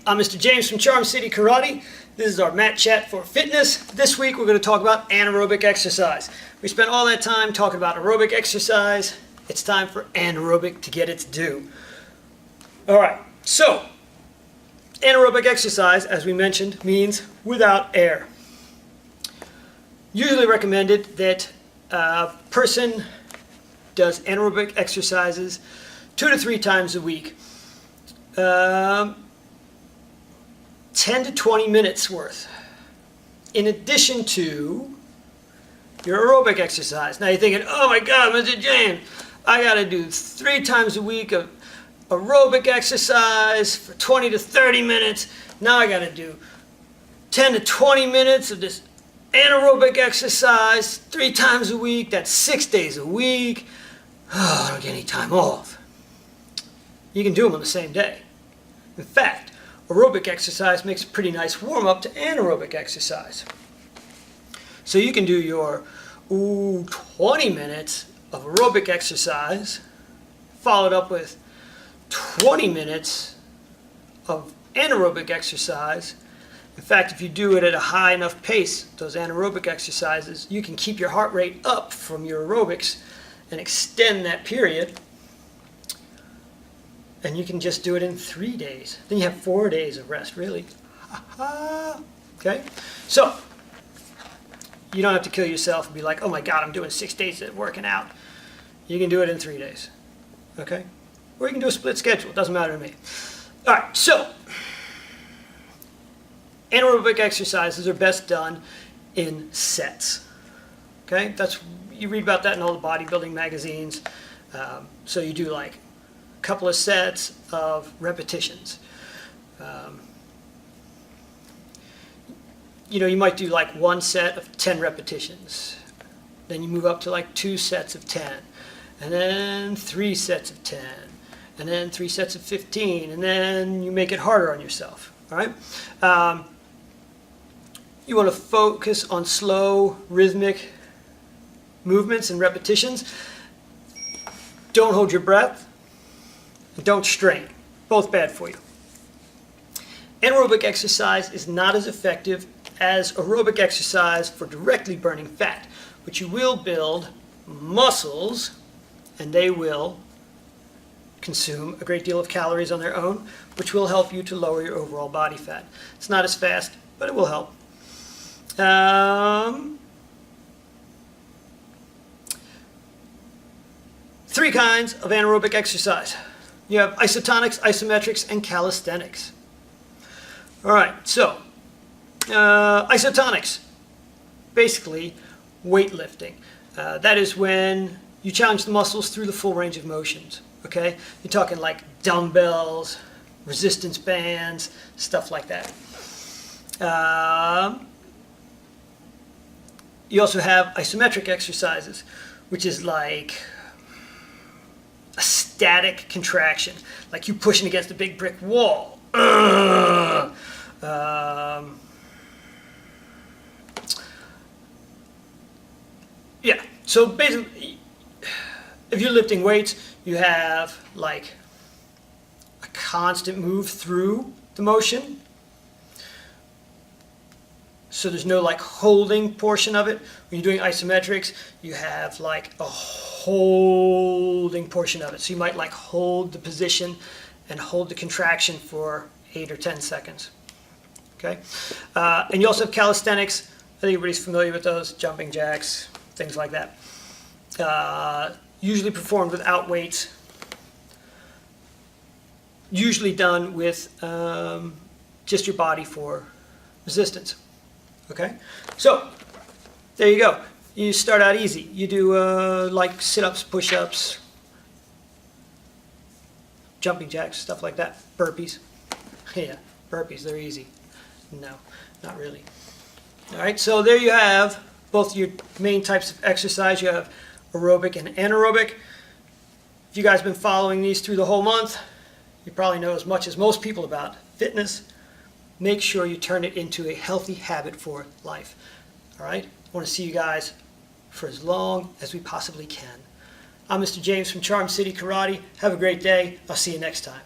I'm Mr. James from Charm City Karate. This is our mat chat for fitness. This week we're going to talk about anaerobic exercise. We spent all that time talking about aerobic exercise. It's time for anaerobic to get its due. Alright, so anaerobic exercise, as we mentioned, means without air. Usually recommended that a person does anaerobic exercises 2 to 3 times a week. 10 to 20 minutes worth, in addition to your aerobic exercise. Now you're thinking, oh my God, Mr. James, I got to do 3 times a week of aerobic exercise for 20 to 30 minutes. Now I got to do 10 to 20 minutes of this anaerobic exercise 3 times a week. That's 6 days a week. Oh, I don't get any time off. You can do them on the same day. In fact, aerobic exercise makes a pretty nice warm-up to anaerobic exercise. So you can do your 20 minutes of aerobic exercise followed up with 20 minutes of anaerobic exercise. In fact, if you do it at a high enough pace, those anaerobic exercises, you can keep your heart rate up from your aerobics and extend that period. And you can just do it in 3 days. Then you have 4 days of rest, really. Okay? So, you don't have to kill yourself and be like, oh my God, I'm doing 6 days of working out. You can do it in 3 days. Okay? Or you can do a split schedule. It doesn't matter to me. All right, so anaerobic exercises are best done in sets. Okay? You read about that in all the bodybuilding magazines. So you do like couple of sets of repetitions. You might do like 1 set of 10 repetitions. Then you move up to like 2 sets of 10. And then 3 sets of 10. And then 3 sets of 15. And then you make it harder on yourself. All right? You want to focus on slow, rhythmic movements and repetitions. Don't hold your breath. Don't strain. Both bad for you. Anaerobic exercise is not as effective as aerobic exercise for directly burning fat, but you will build muscles and they will consume a great deal of calories on their own, which will help you to lower your overall body fat. It's not as fast, but it will help. 3 kinds of anaerobic exercise. You have isotonics, isometrics, and calisthenics. All right, so isotonics, basically weightlifting. That is when you challenge the muscles through the full range of motions. Okay, you're talking like dumbbells, resistance bands, stuff like that. You also have isometric exercises, which is like a static contraction, like you pushing against a big brick wall. Yeah, so basically, if you're lifting weights, you have like a constant move through the motion. So there's no like holding portion of it. When you're doing isometrics, you have like a holding portion of it. So you might like hold the position and hold the contraction for 8 or 10 seconds. Okay? And you also have calisthenics. I think everybody's familiar with those. Jumping jacks, things like that. Usually performed without weights. Usually done with just your body for resistance. Okay, so there you go. You start out easy. You do like sit-ups, push-ups, jumping jacks, stuff like that. Burpees. Yeah, burpees, they're easy. No, not really. All right, so there you have both your main types of exercise. You have aerobic and anaerobic. If you guys have been following these through the whole month, you probably know as much as most people about fitness. Make sure you turn it into a healthy habit for life. All right? I want to see you guys for as long as we possibly can. I'm Mr. James from Charm City Karate. Have a great day. I'll see you next time.